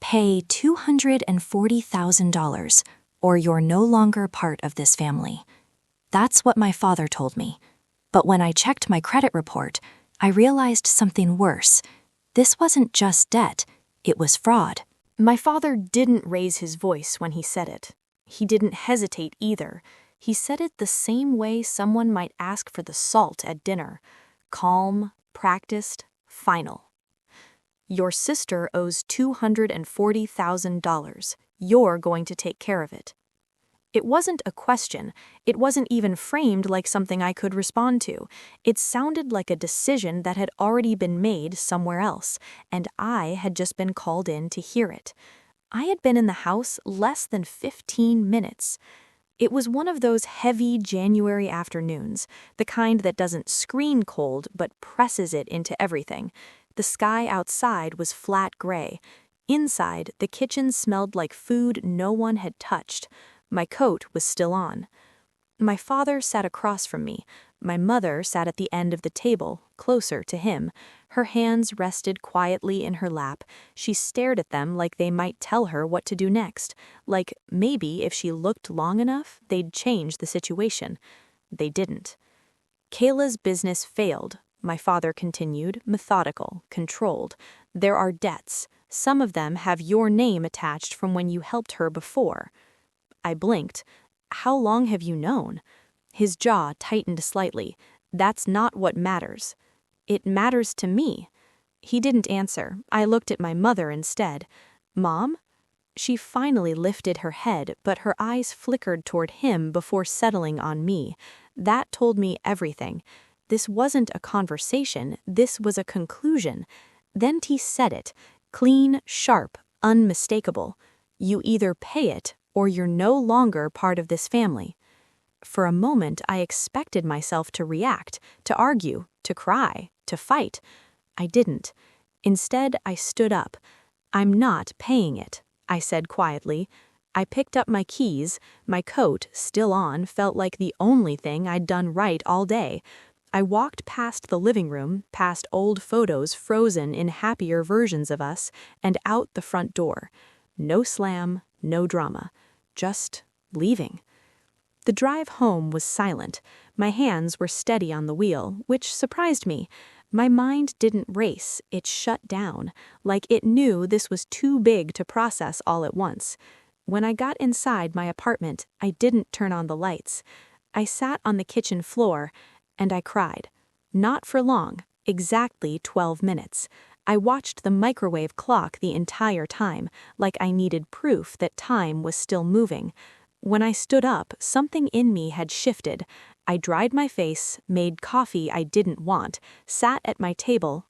Pay $240,000 or you're no longer part of this family. That's what my father told me. But when I checked my credit report, I realized something worse. This wasn't just debt, it was fraud. My father didn't raise his voice when he said it. He didn't hesitate either. He said it the same way someone might ask for the salt at dinner. Calm, practiced, final. Your sister owes $240,000. You're going to take care of it. It wasn't a question. It wasn't even framed like something I could respond to. It sounded like a decision that had already been made somewhere else, and I had just been called in to hear it. I had been in the house less than 15 minutes. It was one of those heavy January afternoons, the kind that doesn't screen cold but presses it into everything. The sky outside was flat gray. Inside, the kitchen smelled like food no one had touched. My coat was still on. My father sat across from me. My mother sat at the end of the table, closer to him. Her hands rested quietly in her lap. She stared at them like they might tell her what to do next. Like maybe if she looked long enough, they'd change the situation. They didn't. Kayla's business failed, my father continued, methodical, controlled. There are debts. Some of them have your name attached from when you helped her before. I blinked. How long have you known? His jaw tightened slightly. That's not what matters. It matters to me. He didn't answer. I looked at my mother instead. Mom? She finally lifted her head, but her eyes flickered toward him before settling on me. That told me everything. This wasn't a conversation. This was a conclusion. Then he said it, clean, sharp, unmistakable. You either pay it or you're no longer part of this family. For a moment, I expected myself to react, to argue, to cry, to fight. I didn't. Instead, I stood up. I'm not paying it, I said quietly. I picked up my keys. My coat, still on, felt like the only thing I'd done right all day. I walked past the living room, past old photos frozen in happier versions of us, and out the front door. No slam, no drama. Just leaving. The drive home was silent. My hands were steady on the wheel, which surprised me. My mind didn't race, it shut down, like it knew this was too big to process all at once. When I got inside my apartment, I didn't turn on the lights. I sat on the kitchen floor, and I cried. Not for long, exactly 12 minutes. I watched the microwave clock the entire time, like I needed proof that time was still moving. When I stood up, something in me had shifted. I dried my face, made coffee I didn't want, sat at my table,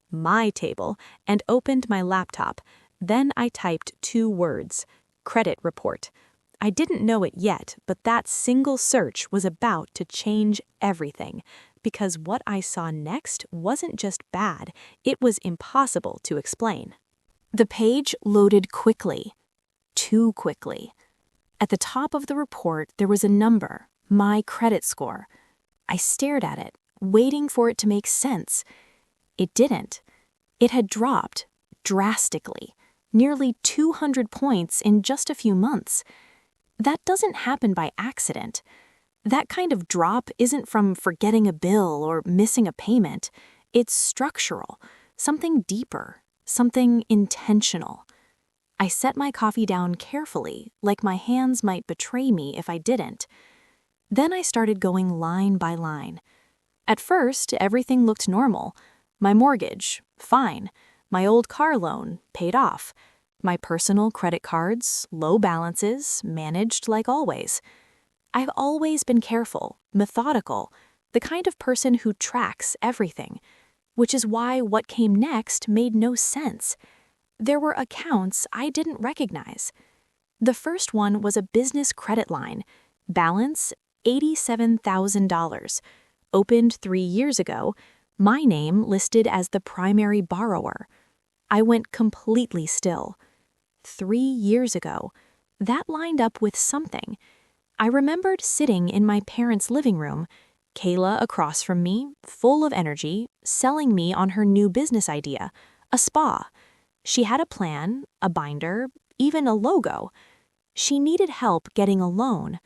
and opened my laptop. Then I typed 2 words: credit report. I didn't know it yet, but that single search was about to change everything. Because what I saw next wasn't just bad, it was impossible to explain. The page loaded quickly. Too quickly. At the top of the report, there was a number, my credit score. I stared at it, waiting for it to make sense. It didn't. It had dropped, drastically, nearly 200 points in just a few months. That doesn't happen by accident. That kind of drop isn't from forgetting a bill or missing a payment. It's structural, something deeper, something intentional. I set my coffee down carefully, like my hands might betray me if I didn't. Then I started going line by line. At first, everything looked normal. My mortgage, fine. My old car loan, paid off. My personal credit cards, low balances, managed like always. I've always been careful, methodical, the kind of person who tracks everything, which is why what came next made no sense. There were accounts I didn't recognize. The first one was a business credit line, balance $87,000, opened 3 years ago, my name listed as the primary borrower. I went completely still. 3 years ago, that lined up with something. I remembered sitting in my parents' living room, Kayla across from me, full of energy, selling me on her new business idea, a spa. She had a plan, a binder, even a logo. She needed help getting a loan.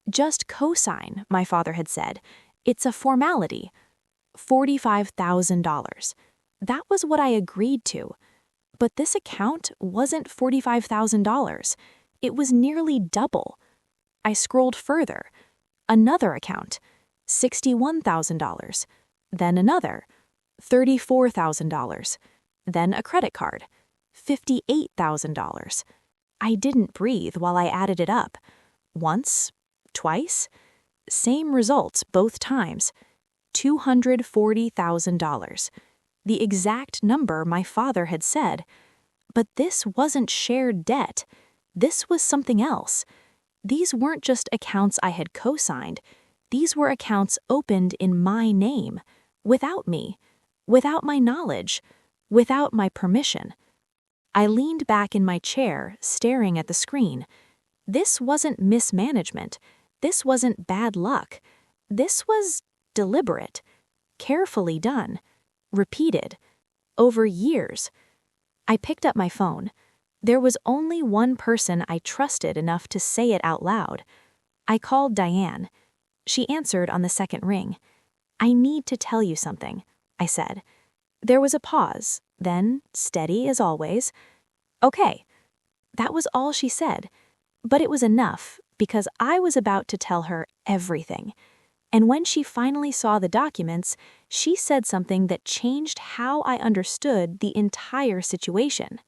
Just co-sign, my father had said. It's a formality. $45,000. That was what I agreed to. But this account wasn't $45,000. It was nearly double. I scrolled further. Another account, $61,000. Then another, $34,000. Then a credit card, $58,000. I didn't breathe while I added it up. Once, twice, same results both times. $240,000. The exact number my father had said. But this wasn't shared debt. This was something else. These weren't just accounts I had co-signed. These were accounts opened in my name, without me, without my knowledge, without my permission. I leaned back in my chair, staring at the screen. This wasn't mismanagement. This wasn't bad luck. This was deliberate, carefully done, repeated, over years. I picked up my phone. There was only one person I trusted enough to say it out loud. I called Diane. She answered on the second ring. "I need to tell you something," I said. There was a pause, then, steady as always, "Okay." That was all she said, but it was enough because I was about to tell her everything. And when she finally saw the documents, she said something that changed how I understood the entire situation.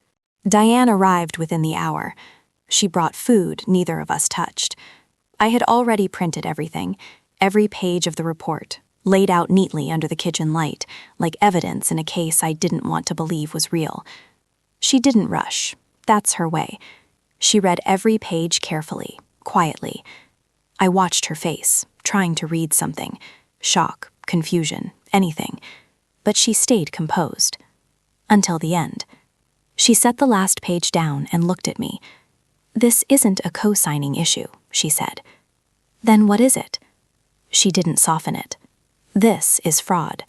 Diane arrived within the hour. She brought food neither of us touched. I had already printed everything, every page of the report, laid out neatly under the kitchen light, like evidence in a case I didn't want to believe was real. She didn't rush. That's her way. She read every page carefully, quietly. I watched her face, trying to read something, shock, confusion, anything, but she stayed composed. Until the end. She set the last page down and looked at me. "This isn't a co-signing issue," she said. "Then what is it?" She didn't soften it. "This is fraud."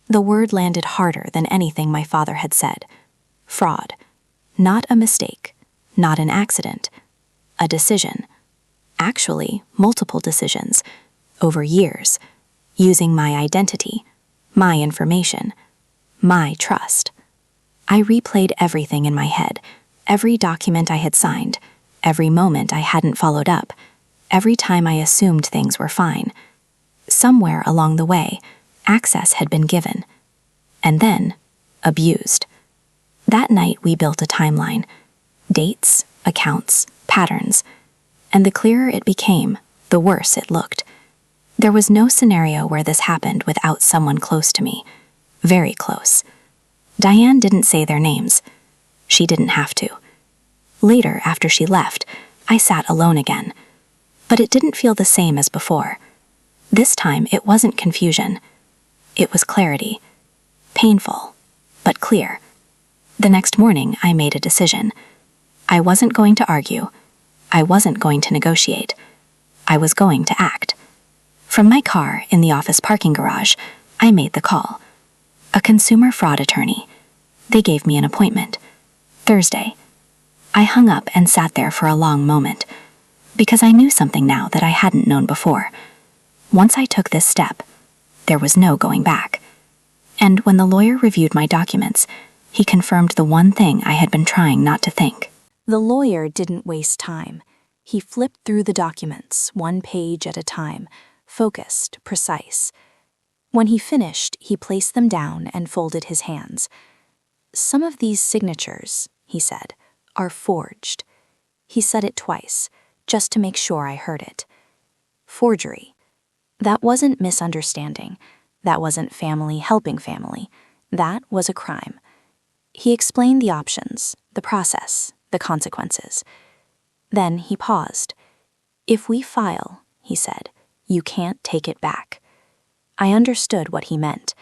The word landed harder than anything my father had said. Fraud. Not a mistake, not an accident, a decision. Actually, multiple decisions, over years, using my identity, my information, my trust. I replayed everything in my head, every document I had signed, every moment I hadn't followed up, every time I assumed things were fine. Somewhere along the way, access had been given, and then abused. That night we built a timeline, dates, accounts, patterns, and the clearer it became, the worse it looked. There was no scenario where this happened without someone close to me, very close. Diane didn't say their names. She didn't have to. Later, after she left, I sat alone again. But it didn't feel the same as before. This time, it wasn't confusion. It was clarity. Painful, but clear. The next morning, I made a decision. I wasn't going to argue. I wasn't going to negotiate. I was going to act. From my car in the office parking garage, I made the call. A consumer fraud attorney. They gave me an appointment. Thursday. I hung up and sat there for a long moment, because I knew something now that I hadn't known before. Once I took this step, there was no going back. And when the lawyer reviewed my documents, he confirmed the one thing I had been trying not to think. The lawyer didn't waste time. He flipped through the documents, one page at a time, focused, precise. When he finished, he placed them down and folded his hands. "Some of these signatures," he said, "are forged." He said it twice, just to make sure I heard it. Forgery. That wasn't misunderstanding. That wasn't family helping family. That was a crime. He explained the options, the process, the consequences. Then he paused. "If we file," he said, "you can't take it back." I understood what he meant.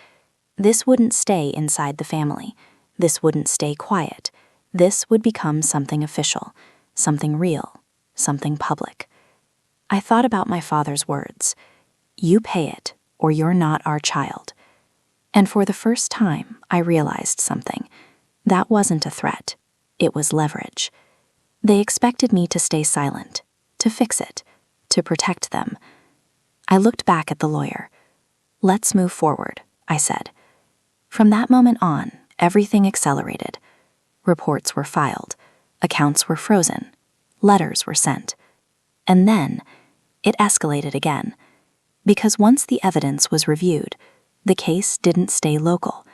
This wouldn't stay inside the family. This wouldn't stay quiet. This would become something official, something real, something public. I thought about my father's words. "You pay it, or you're not our child." And for the first time, I realized something. That wasn't a threat. It was leverage. They expected me to stay silent, to fix it, to protect them. I looked back at the lawyer. "Let's move forward," I said. From that moment on, everything accelerated. Reports were filed, accounts were frozen, letters were sent. And then, it escalated again. Because once the evidence was reviewed, the case didn't stay local.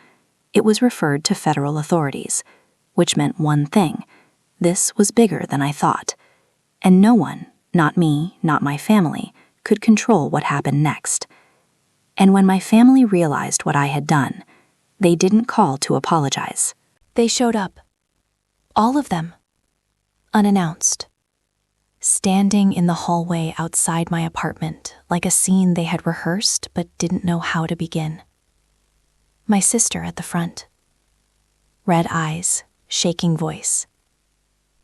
It was referred to federal authorities, which meant one thing: this was bigger than I thought. And no one, not me, not my family, could control what happened next. And when my family realized what I had done, they didn't call to apologize. They showed up. All of them. Unannounced. Standing in the hallway outside my apartment like a scene they had rehearsed but didn't know how to begin. My sister at the front. Red eyes, shaking voice.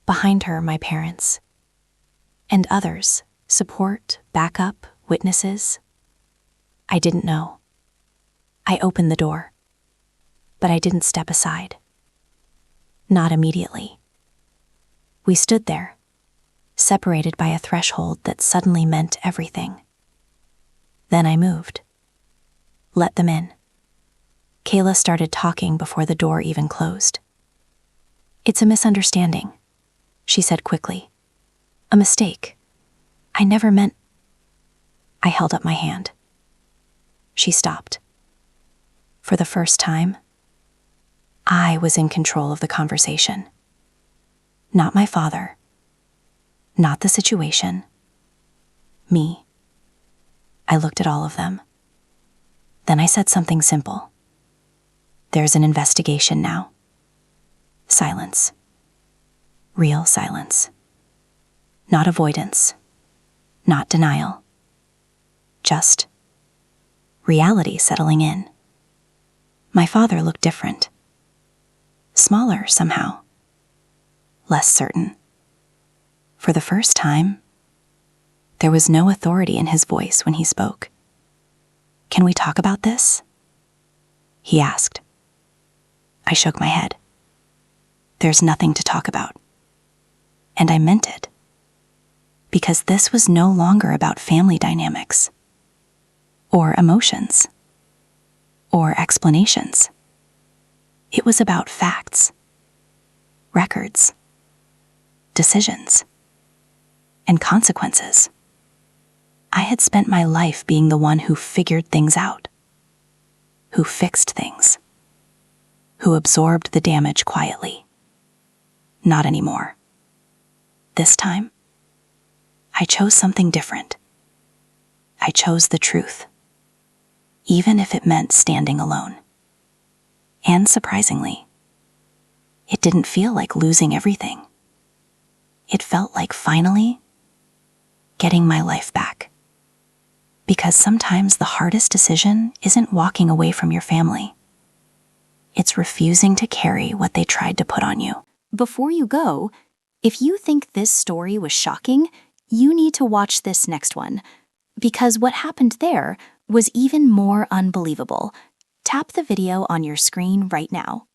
Behind her, my parents. And others, support, backup, witnesses. I didn't know. I opened the door, but I didn't step aside. Not immediately. We stood there, separated by a threshold that suddenly meant everything. Then I moved. Let them in. Kayla started talking before the door even closed. "It's a misunderstanding," she said quickly. "A mistake. I never meant..." I held up my hand. She stopped. For the first time, I was in control of the conversation. Not my father. Not the situation. Me. I looked at all of them. Then I said something simple. "There's an investigation now." Silence. Real silence. Not avoidance. Not denial. Just reality settling in. My father looked different. Smaller somehow. Less certain. For the first time, there was no authority in his voice when he spoke. "Can we talk about this?" he asked. I shook my head. There's nothing to talk about. And I meant it. Because this was no longer about family dynamics, or emotions, or explanations. It was about facts, records, decisions, and consequences. I had spent my life being the one who figured things out, who fixed things, who absorbed the damage quietly. Not anymore. This time, I chose something different. I chose the truth, even if it meant standing alone. And surprisingly, it didn't feel like losing everything. It felt like finally getting my life back. Because sometimes the hardest decision isn't walking away from your family. It's refusing to carry what they tried to put on you. Before you go, if you think this story was shocking, you need to watch this next one. Because what happened there was even more unbelievable. Tap the video on your screen right now.